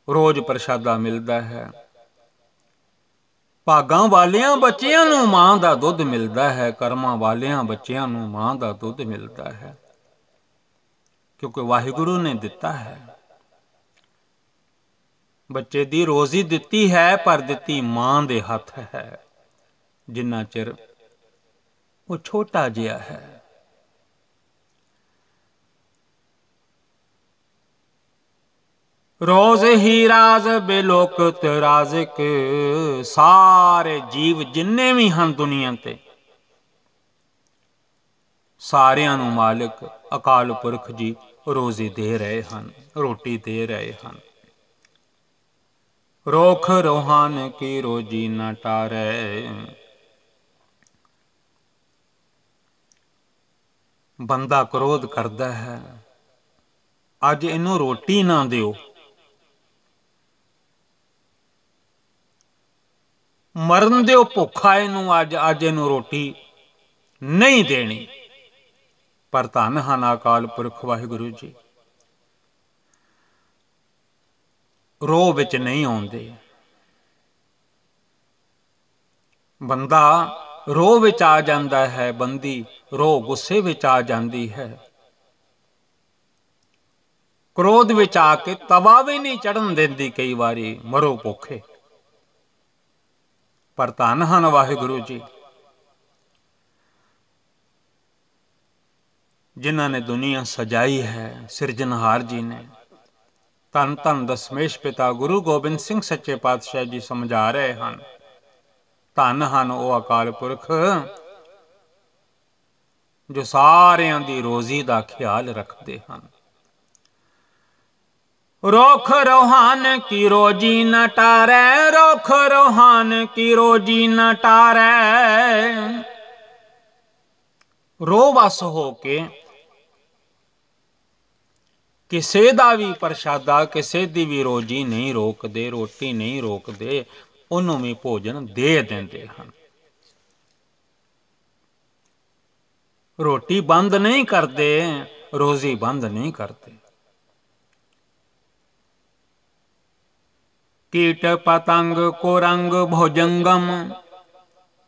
ਰੋਜ਼ ਪ੍ਰਸ਼ਾਦਾ ਮਿਲਦਾ ਹੈ। ਭਾਗਾਂ ਵਾਲਿਆਂ ਬੱਚਿਆਂ ਨੂੰ ਮਾਂ ਦਾ ਦੁੱਧ ਮਿਲਦਾ ਹੈ, ਕਰਮਾਂ ਵਾਲਿਆਂ ਬੱਚਿਆਂ ਨੂੰ ਮਾਂ ਦਾ ਦੁੱਧ ਮਿਲਦਾ ਹੈ, ਕਿਉਂਕਿ ਵਾਹਿਗੁਰੂ ਨੇ ਦਿੱਤਾ ਹੈ। ਬੱਚੇ ਦੀ ਰੋਜ਼ੀ ਦਿੱਤੀ ਹੈ, ਪਰ ਦਿੱਤੀ ਮਾਂ ਦੇ ਹੱਥ ਹੈ, ਜਿੰਨਾ ਚਿਰ ਉਹ ਛੋਟਾ ਜਿਹਾ ਹੈ। ਰੋਜ਼ ਹੀ ਰਾਜ਼ ਬੇਲੋਕਤ ਰਾਜ਼ਕ, ਸਾਰੇ ਜੀਵ ਜਿੰਨੇ ਵੀ ਹਨ ਦੁਨੀਆ ਤੇ, ਸਾਰਿਆਂ ਨੂੰ ਮਾਲਿਕ ਅਕਾਲ ਪੁਰਖ ਜੀ ਰੋਜ਼ੀ ਦੇ ਰਹੇ ਹਨ, ਰੋਟੀ ਦੇ ਰਹੇ ਹਨ। ਰੋਖ ਰੋਹਾਨ ਕੀ ਰੋਜੀ ਨਾ ਟਾਰੈ। ਬੰਦਾ ਕ੍ਰੋਧ ਕਰਦਾ ਹੈ, ਅੱਜ ਇਹਨੂੰ ਰੋਟੀ ਨਾ ਦਿਓ, ਮਰਨ ਦਿਓ ਭੁੱਖਾ ਇਹਨੂੰ, ਅੱਜ ਇਹਨੂੰ ਰੋਟੀ ਨਹੀਂ ਦੇਣੀ। ਪਰ ਧੰਨ ਹਨ ਅਕਾਲ ਪੁਰਖ ਵਾਹਿਗੁਰੂ ਜੀ, ਰੋਹ ਵਿੱਚ ਨਹੀਂ ਆਉਂਦੇ। ਬੰਦਾ ਰੋਹ ਵਿੱਚ ਆ ਜਾਂਦਾ ਹੈ, ਬੰਦੀ ਰੋਹ ਗੁੱਸੇ ਵਿੱਚ ਆ ਜਾਂਦੀ ਹੈ, ਕ੍ਰੋਧ ਵਿੱਚ ਆ ਕੇ ਤਵਾ ਵੀ ਨਹੀਂ ਚੜ੍ਹਨ ਦਿੰਦੀ, ਕਈ ਵਾਰੀ ਮਰੋ ਭੁੱਖੇ। ਪਰ ਧੰਨ ਹਨ ਵਾਹਿਗੁਰੂ ਜੀ, ਜਿਨ੍ਹਾਂ ਨੇ ਦੁਨੀਆ ਸਜਾਈ ਹੈ, ਸਿਰਜਣਹਾਰ ਜੀ ਨੇ। ਧੰਨ ਧੰਨ ਦਸਮੇਸ਼ ਪਿਤਾ ਗੁਰੂ ਗੋਬਿੰਦ ਸਿੰਘ ਸੱਚੇ ਪਾਤਸ਼ਾਹ ਜੀ ਸਮਝਾ ਰਹੇ ਹਨ। ਧੰਨ ਹਨ ਉਹ ਅਕਾਲ ਪੁਰਖ ਜੋ ਸਾਰਿਆਂ ਦੀ ਰੋਜ਼ੀ ਦਾ ਖਿਆਲ ਰੱਖਦੇ ਹਨ। ਰੋਖ ਰੋਹਾਨ ਕੀ ਰੋਜੀ ਨ ਟਾਰੈ, ਰੋਖ ਰੋਹਾਨ ਕੀ ਰੋਜੀ ਨ ਟਾਰੈ। ਰੋਹ ਵਸ ਹੋ ਕੇ ਕਿਸੇ ਦਾ ਵੀ ਪ੍ਰਸ਼ਾਦਾ, ਕਿਸੇ ਦੀ ਵੀ ਰੋਜੀ ਨਹੀਂ ਰੋਕਦੇ, ਰੋਟੀ ਨਹੀਂ ਰੋਕਦੇ, ਉਹਨੂੰ ਵੀ ਭੋਜਨ ਦੇ ਦਿੰਦੇ ਹਨ। ਰੋਟੀ ਬੰਦ ਨਹੀਂ ਕਰਦੇ, ਰੋਜ਼ੀ ਬੰਦ ਨਹੀਂ ਕਰਦੇ। ਕੀਟ ਪਤੰਗ ਕੋ ਰੰਗ ਭੋਜੰਗਮ,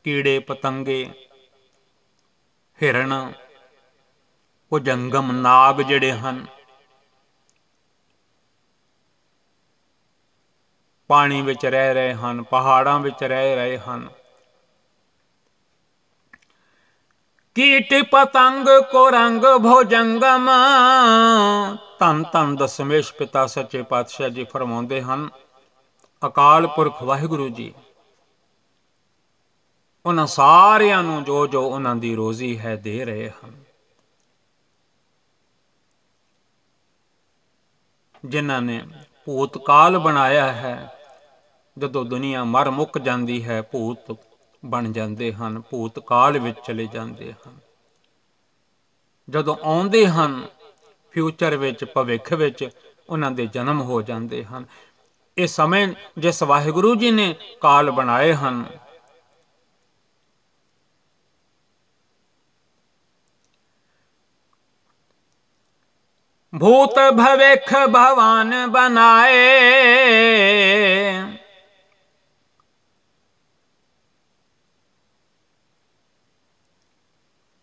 ਕੀੜੇ ਪਤੰਗੇ, ਹਿਰਨ, ਭੁਜੰਗਮ ਨਾਗ ਜਿਹੜੇ ਹਨ, ਪਾਣੀ ਵਿੱਚ ਰਹਿ ਰਹੇ ਹਨ, ਪਹਾੜਾਂ ਵਿੱਚ ਰਹਿ ਰਹੇ ਹਨ। ਕੀਟ ਪਤੰਗ ਕੋ ਰੰਗ ਭੋਜੰਗਮ। ਧੰਨ ਧੰਨ ਦਸਮੇਸ਼ ਪਿਤਾ ਸੱਚੇ ਪਾਤਸ਼ਾਹ ਜੀ ਫਰਮਾਉਂਦੇ ਹਨ, ਅਕਾਲ ਪੁਰਖ ਵਾਹਿਗੁਰੂ ਜੀ ਉਹਨਾਂ ਸਾਰਿਆਂ ਨੂੰ ਜੋ ਜੋ ਉਹਨਾਂ ਦੀ ਰੋਜ਼ੀ ਹੈ ਦੇ ਰਹੇ ਹਨ। ਜਿਨ੍ਹਾਂ ਨੇ ਭੂਤਕਾਲ ਬਣਾਇਆ ਹੈ, ਜਦੋਂ ਦੁਨੀਆ ਮਰ ਮੁੱਕ ਜਾਂਦੀ ਹੈ, ਭੂਤ ਬਣ ਜਾਂਦੇ ਹਨ, ਭੂਤਕਾਲ ਵਿੱਚ ਚਲੇ ਜਾਂਦੇ ਹਨ। ਜਦੋਂ ਆਉਂਦੇ ਹਨ ਫਿਊਚਰ ਵਿੱਚ, ਭਵਿੱਖ ਵਿੱਚ, ਉਹਨਾਂ ਦੇ ਜਨਮ ਹੋ ਜਾਂਦੇ ਹਨ। ਇਹ ਸਮੇਂ ਜਿਸ ਵਾਹਿਗੁਰੂ ਜੀ ਨੇ ਕਾਲ ਬਣਾਏ ਹਨ, भूत भविख भवान बनाए,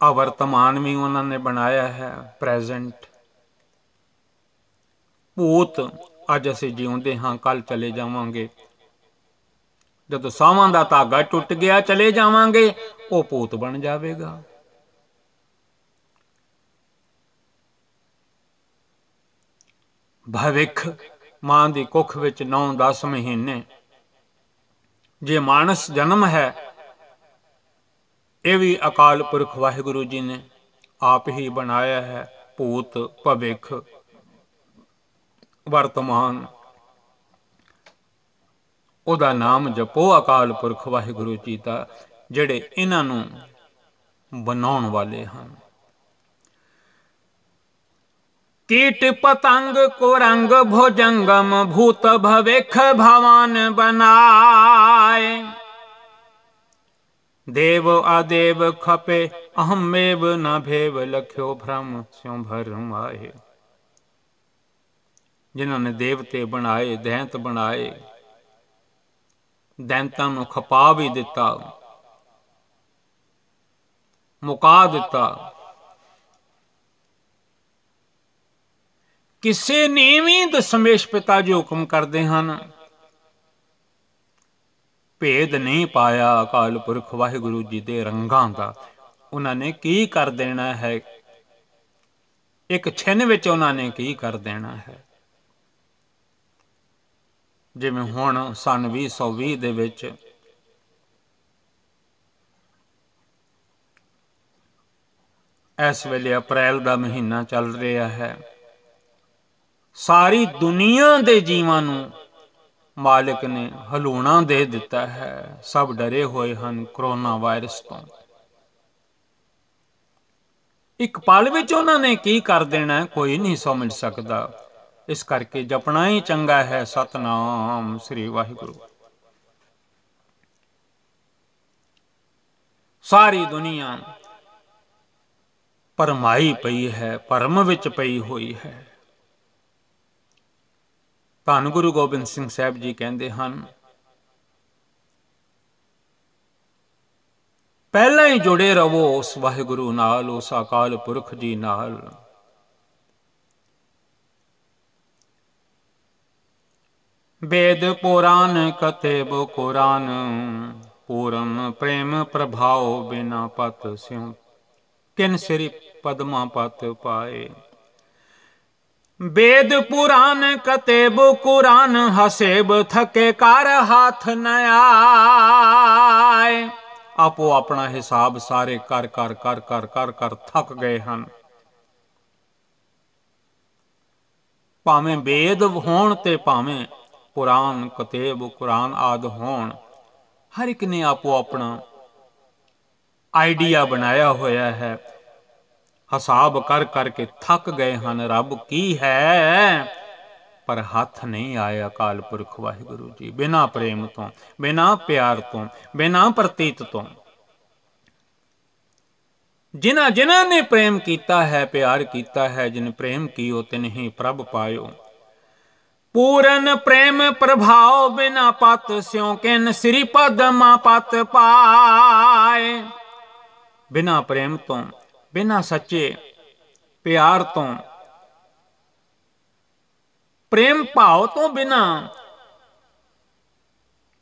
अवर्तमान भी उन्होंने बनाया है, प्रेजेंट। भूत अज असी जीउंदे हाँ, कल चले जावांगे। जदों सावां दा धागा टुट गया चले जावांगे, वो भूत बन जाएगा। भविख मां दी कुख विच 9-10 महीने, जे मानस जन्म है, ये भी अकाल पुरख वाहिगुरु जी ने आप ही बनाया है। भूत भविख वर्तमान, उहदा नाम जपो अकाल पुरख वाहिगुरु जी का, जिहड़े इन्हां नूं बनाउण वाले हैं। कीट पतंग कुरंग भुजंगम, भूत भविख भवान बनाए, देव आदेव खपे अहमेव न भेव, लख्यो भ्रम स्यों भरम आए। जिन्होंने देवते बनाए, दैंत बनाए, दैंतां नूं खपा भी दिता, मुका दिता। किसी नीवीं दशमेश पिता जी हुक्म करते हैं, भेद नहीं पाया अकाल पुरख वाहिगुरु जी दे रंगां दा। उन्होंने की कर देना है, एक छिन विच उन्होंने की कर देना है। जिवें हुण सन 2020 दे विच इस वेले अप्रैल का महीना चल रहा है, सारी दुनिया दे जीवां नूं मालिक ने हलूणा दे दिता है। सब डरे हुए हैं कोरोना वायरस तो। एक पल विच उन्होंने की कर देना है, कोई नहीं समझ सकता। इस करके जपना ही चंगा है, सतनाम श्री वाहिगुरु। सारी दुनिया भरमाई पई है, भरम विच पई हुई है। धन गुरु गोबिंद सिंह साहब जी कहते हैं, पहला ही जुड़े रहो उस वाहिगुरु नाल, उस अकाल पुरख जी नाल। वेद पुराण कतेब कुरान, पूरन प्रेम प्रभाव बिना पत स्यों, किन श्री पद्मा पत पाए। वेद पुराण कतेब कुरान, हसेब थके कार हाथ न आए। आपो अपना हिसाब सारे कर कर कर कर कर कर थक गए हैं। भावें वेद होण ते भावें पुराण कतेब कुरान आदि होण, हर एक ने आपो अपना आइडिया बनाया होया है। हिसाब कर करके थक गए हैं, रब की है पर हाथ नहीं आए अकाल पुरख वाहिगुरु जी। बिना प्रेम तो, बिना प्यार तो, बिना प्रतीत तो। जिन्हां जिन्हां ने प्रेम किया है, प्यार किया है, जिन प्रेम कियो तिन ही प्रभ पायो। पूरन प्रेम प्रभाव बिना पत स्यों, किन श्री पद्मा पत पाए। बिना प्रेम तो, बिना सच्चे प्यार तो, प्रेम भाव तो बिना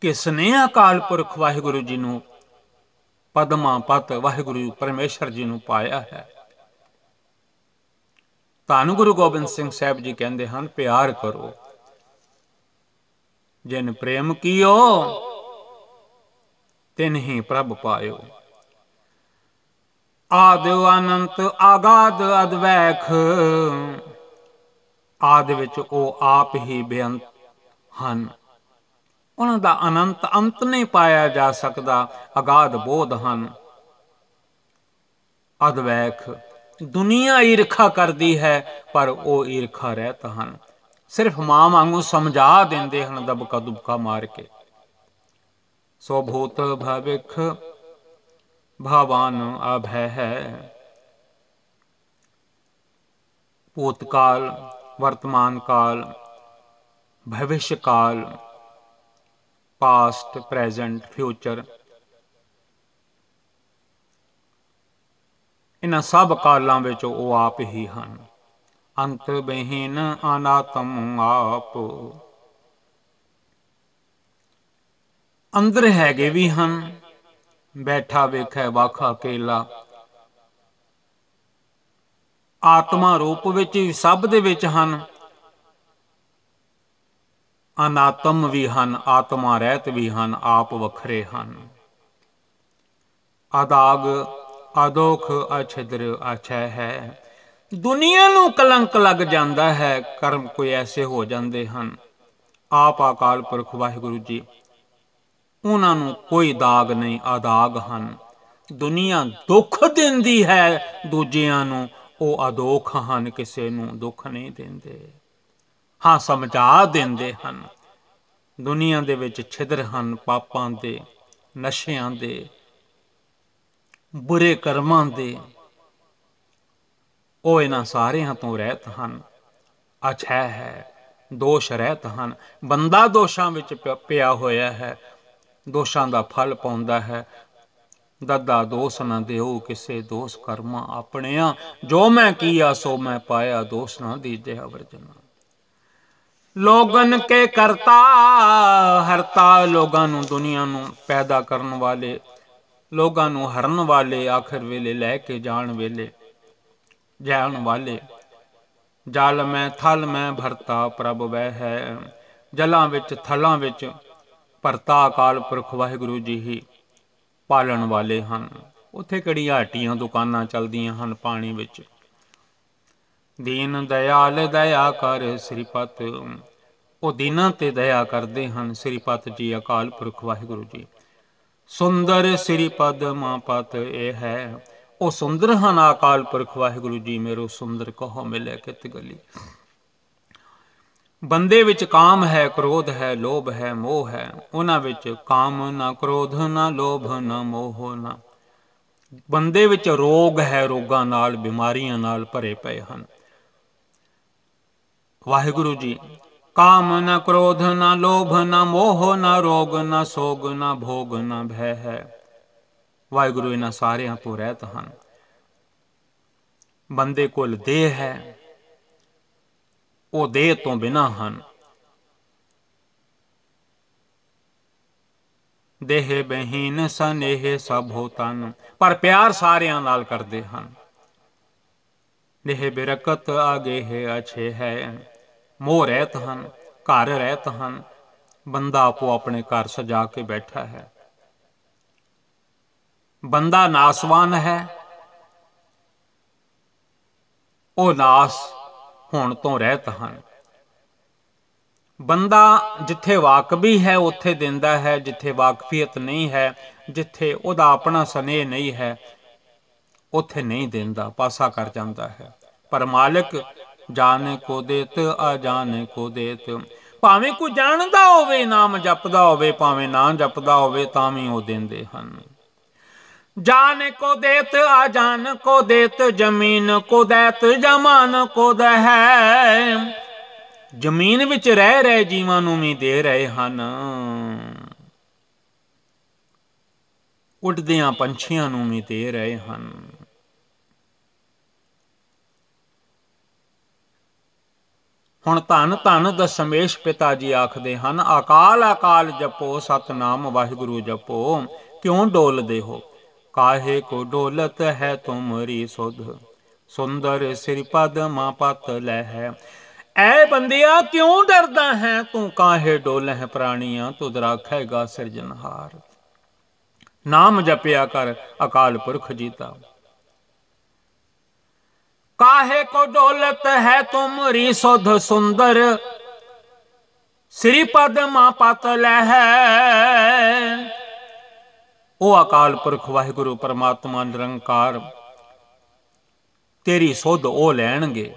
किसने अकाल पुरख वाहिगुरु जी नूं पद्मा पत वाहिगुरु परमेश्वर जी नूं पाया है। धन गुरु गोबिंद सिंह साहब जी कहते हैं, प्यार करो जिन प्रेम कियो तिन ही प्रभ पायो। आद अनंत आगाद अदवैख, आदि विच ओ आप ही बेअंत हन। उन्हां दा अनंत अंत नहीं पाया जा सकता। अगाध बोध हन। अदवैख दुनिया ईर्खा करती है, पर वो ईर्खा रहत हन। सिर्फ मां वांगू समझा देंदे हन दबका दुबका मार के। सो भूत भविख भवान अभय है। भूतकाल, वर्तमान काल, भविष्य काल, पास्ट, प्रेजेंट, फ्यूचर, इन्हां सब कालों विच वो आप ही हन। अंत बिहीन अनात्म आप। अंदर हैगे भी हन, बैठा वेखै वख अकेला। आत्मा रूप विच सब दे विच हन। अनात्म भी हन, आत्मा रहत भी हन, आप वखरे हन। अदाग अदोख अछिद्र अछै है। दुनिया नूं कलंक लग जाता है, कर्म कोई ऐसे हो जाते हैं। आप अकाल पुरख वाहिगुरु जी उन्हां नूं कोई दाग नहीं, अदाग हन। दुनिया दुख दिंदी है दूजियां नूं, वो अदोख हन, किसे नूं दुख नहीं दिंदे। हाँ, समझा दिंदे हन। दुनिया दे विच छिद्र हन, पापां दे, नशियां दे, बुरे कर्मां दे, ਉਹ ਇਹਨਾਂ ਸਾਰਿਆਂ ਤੋਂ ਰਹਿਤ ਹਨ। ਅਛੈ ਹੈ, ਦੋਸ਼ ਰਹਿਤ ਹਨ। ਬੰਦਾ ਦੋਸ਼ਾਂ ਵਿੱਚ ਪਿਆ ਹੋਇਆ ਹੈ, ਦੋਸ਼ਾਂ ਦਾ ਫਲ ਪਾਉਂਦਾ ਹੈ। ਦੱਦਾ ਦੋਸ ਨਾ ਦਿਓ ਕਿਸੇ, ਦੋਸ ਕਰਮਾਂ ਆਪਣਿਆਂ। ਜੋ ਮੈਂ ਕੀਆ ਸੋ ਮੈਂ ਪਾਇਆ, ਦੋਸ ਨਾ ਦੀਜੇ ਅਵਰਜਨਾ। ਲੋਗਨ ਕੇ ਕਰਤਾ ਹਰਤਾ, ਲੋਕਾਂ ਨੂੰ, ਦੁਨੀਆ ਨੂੰ ਪੈਦਾ ਕਰਨ ਵਾਲੇ, ਲੋਕਾਂ ਨੂੰ ਹਰਨ ਵਾਲੇ, ਆਖਰ ਵੇਲੇ ਲੈ ਕੇ ਜਾਣ ਵੇਲੇ ਜਾਣ ਵਾਲੇ। ਜਲ ਮੈਂ ਥਲ ਮੈਂ ਭਰਤਾ ਪ੍ਰਭ ਵੈ ਹੈ। ਜਲਾਂ ਵਿੱਚ ਥਲਾਂ ਵਿੱਚ ਭਰਤਾ ਅਕਾਲ ਪੁਰਖ ਵਾਹਿਗੁਰੂ ਜੀ ਹੀ ਪਾਲਣ ਵਾਲੇ ਹਨ। ਉੱਥੇ ਕਿਹੜੀਆਂ ਹੱਟੀਆਂ ਦੁਕਾਨਾਂ ਚੱਲਦੀਆਂ ਹਨ ਪਾਣੀ ਵਿੱਚ। ਦੀਨ ਦਇਆਲ ਦਇਆ ਕਰ ਸ੍ਰੀਪਤ, ਉਹ ਦੀਨਾਂ ਤੇ ਦਇਆ ਕਰਦੇ ਹਨ। ਸ੍ਰੀਪਤ ਜੀ ਅਕਾਲ ਪੁਰਖ ਵਾਹਿਗੁਰੂ ਜੀ। ਸੁੰਦਰ ਸ੍ਰੀਪਦ ਮਾਂ ਪਤ ਇਹ ਹੈ, ਉਹ ਸੁੰਦਰ ਹਨ ਅਕਾਲ ਪੁਰਖ ਵਾਹਿਗੁਰੂ ਜੀ। ਮੇਰੋ ਸੁੰਦਰ ਕਹੋ ਮਿਲੇ ਕਿਤ ਗਲੀ। ਬੰਦੇ ਵਿੱਚ ਕਾਮ ਹੈ, ਕ੍ਰੋਧ ਹੈ, ਲੋਭ ਹੈ, ਮੋਹ ਹੈ। ਉਹਨਾਂ ਵਿੱਚ ਕਾਮ ਨਾ ਕ੍ਰੋਧ ਨਾ ਲੋਭ ਨਾ ਮੋਹ ਨਾ। ਬੰਦੇ ਵਿੱਚ ਰੋਗ ਹੈ, ਰੋਗਾਂ ਨਾਲ, ਬਿਮਾਰੀਆਂ ਨਾਲ ਭਰੇ ਪਏ ਹਨ। ਵਾਹਿਗੁਰੂ ਜੀ ਕਾਮ ਨਾ ਕ੍ਰੋਧ ਨਾ ਲੋਭ ਨਾ ਮੋਹ ਨਾ ਰੋਗ ਨਾ ਸੋਗ ਨਾ ਭੋਗ ਨਾ ਭੈ ਹੈ। ਵਾਹਿਗੁਰੂ ਇਹਨਾਂ ਸਾਰਿਆਂ ਤੋਂ ਰਹਿਤ ਹਨ। ਬੰਦੇ ਕੋਲ ਦੇਹ ਹੈ, ਉਹ ਦੇਹ ਤੋਂ ਬਿਨਾਂ ਹਨ। ਦੇਹ ਬਹੀਨ ਸਨੇਹ ਸਭ ਹੋ ਤਨ, ਪਰ ਪਿਆਰ ਸਾਰਿਆਂ ਨਾਲ ਕਰਦੇ ਹਨ। ਦੇਹ ਬਿਰਕਤ ਆਗੇ ਹੈ ਅਛੇ ਹੈ। ਮੋਹ ਰਹਿਤ ਹਨ, ਘਰ ਰਹਿਤ ਹਨ। ਬੰਦਾ ਆਪੋ ਆਪਣੇ ਘਰ ਸਜਾ ਕੇ ਬੈਠਾ ਹੈ। ਬੰਦਾ ਨਾਸਵਾਨ ਹੈ, ਉਹ ਨਾਸ ਹੋਣ ਤੋਂ ਰਹਿਤ ਹਨ। ਬੰਦਾ ਜਿੱਥੇ ਵਾਕਬੀ ਹੈ ਉੱਥੇ ਦਿੰਦਾ ਹੈ, ਜਿੱਥੇ ਵਾਕਫੀਅਤ ਨਹੀਂ ਹੈ, ਜਿੱਥੇ ਉਹਦਾ ਆਪਣਾ ਸਨੇਹ ਨਹੀਂ ਹੈ, ਉੱਥੇ ਨਹੀਂ ਦਿੰਦਾ, ਪਾਸਾ ਕਰ ਜਾਂਦਾ ਹੈ। ਪਰ ਮਾਲਕ ਜਾਣੇ ਕੋ ਦੇਤ ਅਜਾਣੇ ਕੋ ਦੇਤ। ਭਾਵੇਂ ਕੋਈ ਜਾਣਦਾ ਹੋਵੇ, ਨਾਮ ਜਪਦਾ ਹੋਵੇ, ਭਾਵੇਂ ਨਾ ਜਪਦਾ ਹੋਵੇ, ਤਾਂ ਵੀ ਉਹ ਦਿੰਦੇ ਹਨ। ਜਾਨ ਕੋ ਦੇਤ ਅਜਾਨ ਕੋ ਦੇਤ, ਜ਼ਮੀਨ ਕੋ ਦੇਤ ਜਮਾਨ ਕੋ ਦਹਿ। ਜ਼ਮੀਨ ਵਿੱਚ ਰਹਿ ਰਹੇ ਜੀਵਾਂ ਨੂੰ ਵੀ ਦੇ ਰਹੇ ਹਨ, ਉੱਡਦਿਆਂ ਪੰਛੀਆਂ ਨੂੰ ਵੀ ਦੇ ਰਹੇ ਹਨ। ਹੁਣ ਧੰਨ ਧੰਨ ਦਸ਼ਮੇਸ਼ ਪਿਤਾ ਜੀ ਆਖਦੇ ਹਨ, ਅਕਾਲ ਅਕਾਲ ਜਪੋ, ਸਤਨਾਮ ਵਾਹਿਗੁਰੂ ਜਪੋ, ਕਿਉਂ ਡੋਲਦੇ ਹੋ। ਕਾਹੇ ਕੋ ਡੋਲਤ ਹੈ ਤੁਮਰੀ ਸੁਧ, ਸੁੰਦਰ ਸ੍ਰੀਪਦ ਮਾਂ ਪਤ ਲੈ ਹੈ। ਐ ਬੰਦਿਆ ਕਿਉਂ ਡਰਦਾ ਹੈ ਤੂੰ, ਕਾਹੇ ਡੋਲਹਿ ਪ੍ਰਾਣੀਆਂ, ਤੁਧ ਰਾਖੇਗਾ ਸਿਰਜਨਹਾਰ। ਨਾਮ ਜਪਿਆ ਕਰ ਅਕਾਲ ਪੁਰਖ ਜੀ ਦਾ। ਕਾਹੇ ਕੋ ਡੋਲਤ ਹੈ ਤੁਮਰੀ ਸੁਧ, ਸੁੰਦਰ ਸ੍ਰੀਪਦ ਮਾਂ ਪਤ ਲੈ ਹੈ। ਉਹ ਅਕਾਲ ਪੁਰਖ ਵਾਹਿਗੁਰੂ ਪਰਮਾਤਮਾ ਨਿਰੰਕਾਰ ਤੇਰੀ ਸੁਧ ਉਹ ਲੈਣਗੇ,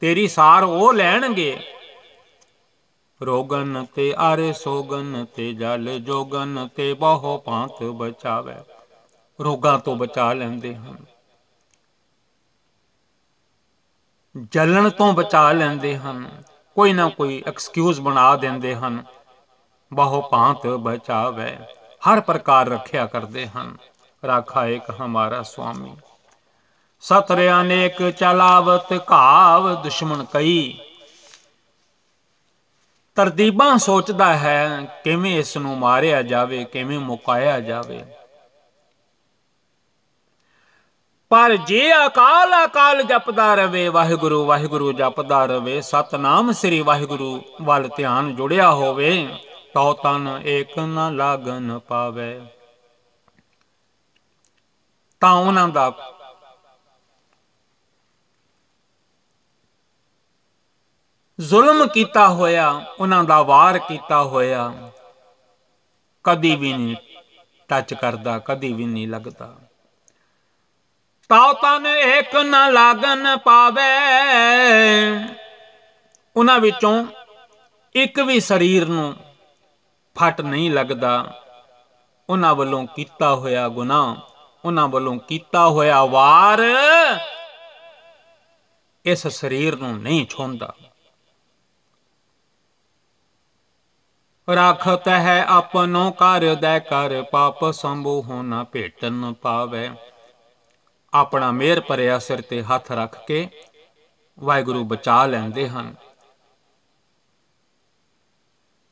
ਤੇਰੀ ਸਾਰ ਉਹ ਲੈਣਗੇ, रोगन ते आरे सोगन ते जल जोगन ते बहु भांत बचावे। रोगां तो बचा लेंदे हन, जलन तो बचा लेंदे हन, कोई ना कोई एक्सक्यूज बना देंदे हन। बहु भांत बचावे, हर प्रकार रखिया करते हन। राखा एक हमारा स्वामी। सतरे अनेक चलावत घाव दुश्मन कई। तरतीबां सोचदा है किवें इस नूं मारिया जावे, किवें मुकाया जावे। पर जे अकाल अकाल जपदा रवे, वाहिगुरु वाहिगुरु जपदा रवे, सतनाम श्री वाहिगुरु वल ध्यान जुड़िया होवे, तो तन एक न लागन पावे। तां उन्हां दा जुल्म कीता होया, उन्हां दा वार कीता होया कदी भी नहीं टच करदा, कदी भी नहीं लगदा। ताओ तन एक न लागन पावे। उन्हां विचों एक भी शरीर नूं फट नहीं लगदा। उन्हां वल्लों कीता होया गुनाह, उन्हां वल्लों कीता होया वार इस शरीर नूं नहीं छूंदा। राखत है अपनो कर दै कर, पाप संभूह न भेटन पावे। अपना मेहर भरिया सिर ते हथ रख के वाहिगुरु बचा लैंदे हन।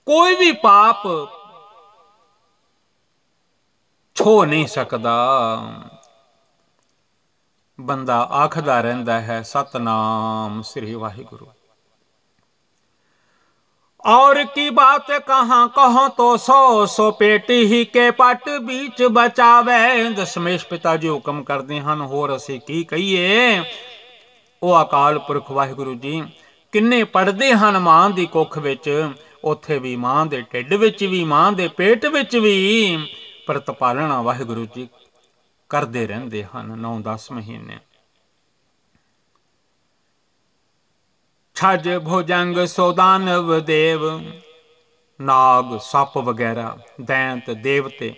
कोई भी पाप छो नहीं सकदा। बंदा आखदा रहिंदा है सतनाम श्री वाहिगुरु। और की बात कहाँ कहो तो सो सो पेट ही के पट बीच बचावे। दशमेश पिता जी हुक्म करते हैं, होर असी की कहिए। वो अकाल पुरख वाहिगुरु जी किन्ने पढ़ते हैं मां दी कुख विच, उत्थे भी मां दे ढिड विच भी, मां दे पेट विच भी प्रतिपालना वाहिगुरु जी करते रहंदे हन 9-10 महीने। छज भुजंग सोदानव देव, नाग सप वगैरह दैंत देवते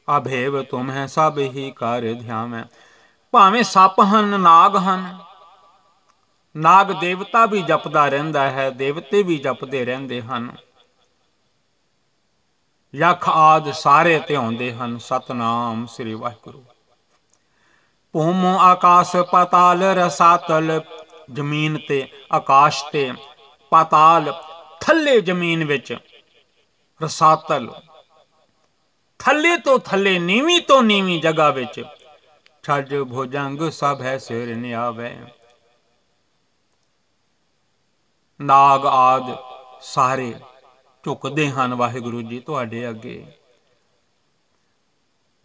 अभेव तुम्हें सब ही कर ध्यावे। भावें सप हन, नाग हन, नाग देवता भी जपदा रहिंदा है, देवते भी जपदे रहिंदे हन, यख आदि सारे ध्याउंदे हन सतनाम श्री वाहिगुरु। भूमो आकाश पाताल रसातल, जमीन ते आकाश ते पाताल थल्ले जमीन विच, रसातल थल्ले तो थल्ले नीवी तो नीवी जगह विच, छज भुजंग सब है सिर न्यावे। नाग आदि सारे झुकदे हन वाहिगुरु जी तुहाडे अगे।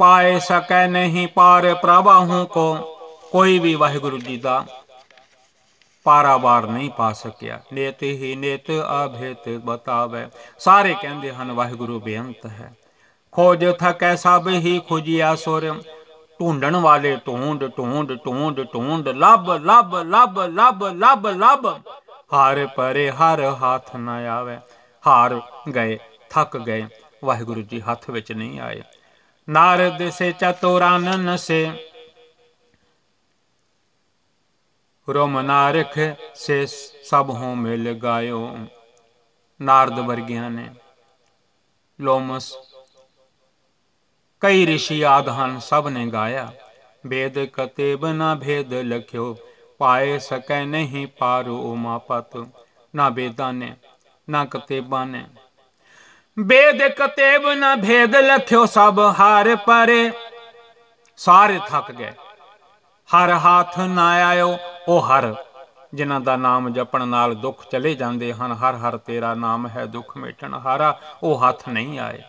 पाए सकै नहीं पार प्रभाहू को, कोई भी वाहिगुरु जी दा पारावार नहीं पा सकिया। नेत ही नेत अभेत बतावे, सारे कहंदे हन वाहिगुरु बेअंत है। खोज थकै सब ही खुजिया सुर, ढूंढण वाले ढूंढ ढूंढ ढूंढ ढूंढ, लब लब लब लब लब लब, हार परे हर हाथ न आवे। हार गए, थक गए, वाहिगुरु जी हाथ विच नहीं आए। नारद से चतुरानन से, रोम नारख से सब हों मिल गायो। नारद वर्गिया ने, लोमस कई ऋषि आदि हन, सब ने गाया। वेद कतेब ना भेद लख्यो, पाए सकै नहीं पारो उमापत। ना वेदा ने ना कतेबा ने, वेद कतेब ना भेद लख्यो, सब हार परे सारे थक गए। हर हाथ ना आयो, ओ हर जिन्हां दा नाम जपण नाल दुख चले जांदे हन, हर हर तेरा नाम है दुख मिटण हारा, ओ हथ नहीं आए।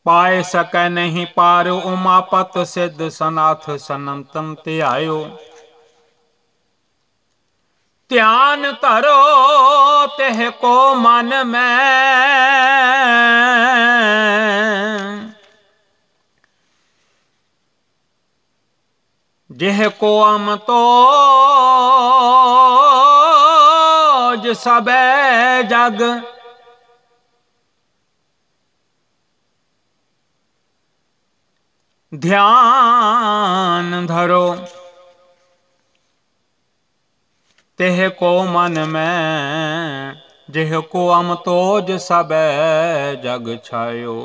पाए सकै नहीं पार उमापत, सिद्ध सनाथ सनंतन ध्यायो। ध्यान धरो तेह को मन में, जेह को अम तो तोज सबे जग, ध्यान धरो तेह को मन में, जेह को अम तोज सबे जग छायो।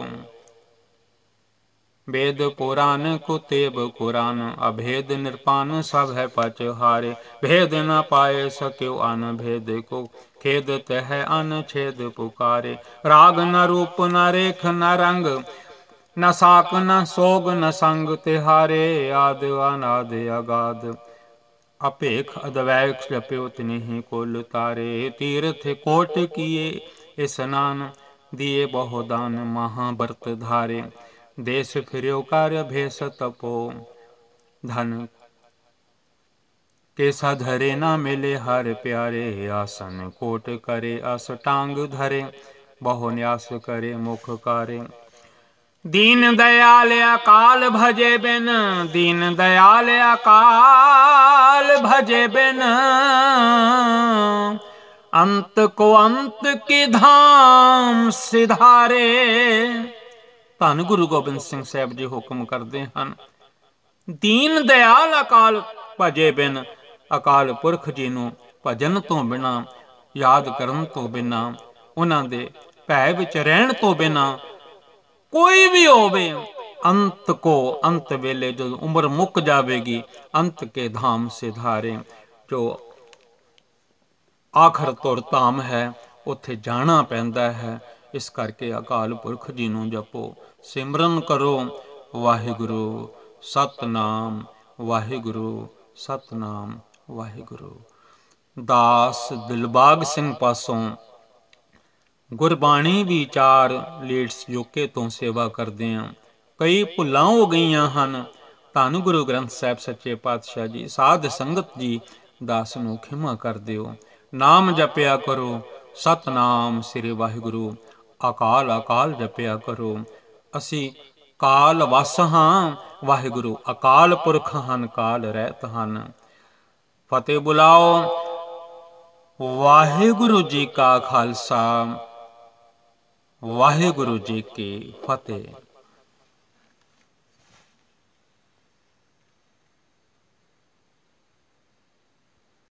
वेद पुराण कुतेब कुरान, अभेद निरपान सब है पच हारे। भेद न पाए सक्यो अन भेद को, खेद तह अन छेद पुकारे। राग न रूप न रेख न रंग, न साक न सोग न संग तिहारे। आद अनाद अगाध अपेख अद्वैक जप्यो तिन्हि कुल तारे। तीर्थ कोट किए स्नान, दिए बहुदान महाव्रत धारे। देश फिर्यो कार्य भेष तपो, धन के साधरे न मिले हर प्यारे। आसन कोट करे अष्टांग धरे, बहु न्यास करे मुख कारे। दीन दयाल अकाल भजे बिन, दीन दयाल अकाल भजे बिन। अंत को अंत की धाम सिधारे। ਧੰਨ ਗੁਰੂ ਗੋਬਿੰਦ ਸਿੰਘ ਸਾਹਿਬ ਜੀ ਹੁਕਮ ਕਰਦੇ ਹਨ, ਦੀਨ ਦਇਆਲ ਅਕਾਲ ਭਜੇ ਬਿਨ। ਅਕਾਲ ਪੁਰਖ ਜੀ ਨੂੰ ਭਜਨ ਤੋਂ ਬਿਨਾਂ, ਯਾਦ ਕਰਨ ਤੋਂ ਬਿਨਾਂ, ਉਹਨਾਂ ਦੇ ਭੈ ਵਿੱਚ ਰਹਿਣ ਤੋਂ ਬਿਨਾਂ ਕੋਈ ਵੀ ਹੋਵੇ, ਅੰਤ ਕੋ ਅੰਤ ਵੇਲੇ ਜਦੋਂ ਉਮਰ ਮੁੱਕ ਜਾਵੇਗੀ, ਅੰਤ ਕੇ ਧਾਮ ਸਿਧਾਰੇ, ਜੋ ਆਖਰ ਤੁਰ ਧਾਮ ਹੈ ਉੱਥੇ ਜਾਣਾ ਪੈਂਦਾ ਹੈ। ਇਸ ਕਰਕੇ ਅਕਾਲ ਪੁਰਖ ਜੀ ਨੂੰ ਜਪੋ, ਸਿਮਰਨ ਕਰੋ। ਵਾਹਿਗੁਰੂ ਸਤਨਾਮ ਵਾਹਿਗੁਰੂ ਸਤਨਾਮ ਵਾਹਿਗੁਰੂ। ਦਾਸ ਦਿਲਬਾਗ ਸਿੰਘ ਪਾਸੋਂ ਗੁਰਬਾਣੀ ਵਿਚਾਰ ਲੀਡਸ ਯੂਕੇ ਤੋਂ ਸੇਵਾ ਕਰਦੇ ਹਾਂ। ਕਈ ਭੁੱਲਾਂ ਹੋ ਗਈਆਂ ਹਨ। ਧੰਨ ਗੁਰੂ ਗ੍ਰੰਥ ਸਾਹਿਬ ਸੱਚੇ ਪਾਤਸ਼ਾਹ ਜੀ, ਸਾਧ ਸੰਗਤ ਜੀ ਦਾਸ ਨੂੰ ਖਿਮਾ ਕਰ ਦਿਓ। ਨਾਮ ਜਪਿਆ ਕਰੋ, ਸਤਨਾਮ ਸ੍ਰੀ ਵਾਹਿਗੁਰੂ। ਅਕਾਲ ਅਕਾਲ ਜਪਿਆ ਕਰੋ। ਅਸੀਂ ਕਾਲ ਵਸ ਹਾਂ, ਵਾਹਿਗੁਰੂ ਅਕਾਲ ਪੁਰਖ ਹਨ, ਕਾਲ ਰਹਿਤ ਹਨ। ਫਤਿਹ ਬੁਲਾਓ। ਵਾਹਿਗੁਰੂ ਜੀ ਕਾ ਖਾਲਸਾ, ਵਾਹਿਗੁਰੂ ਜੀ ਕੀ ਫਤਿਹ।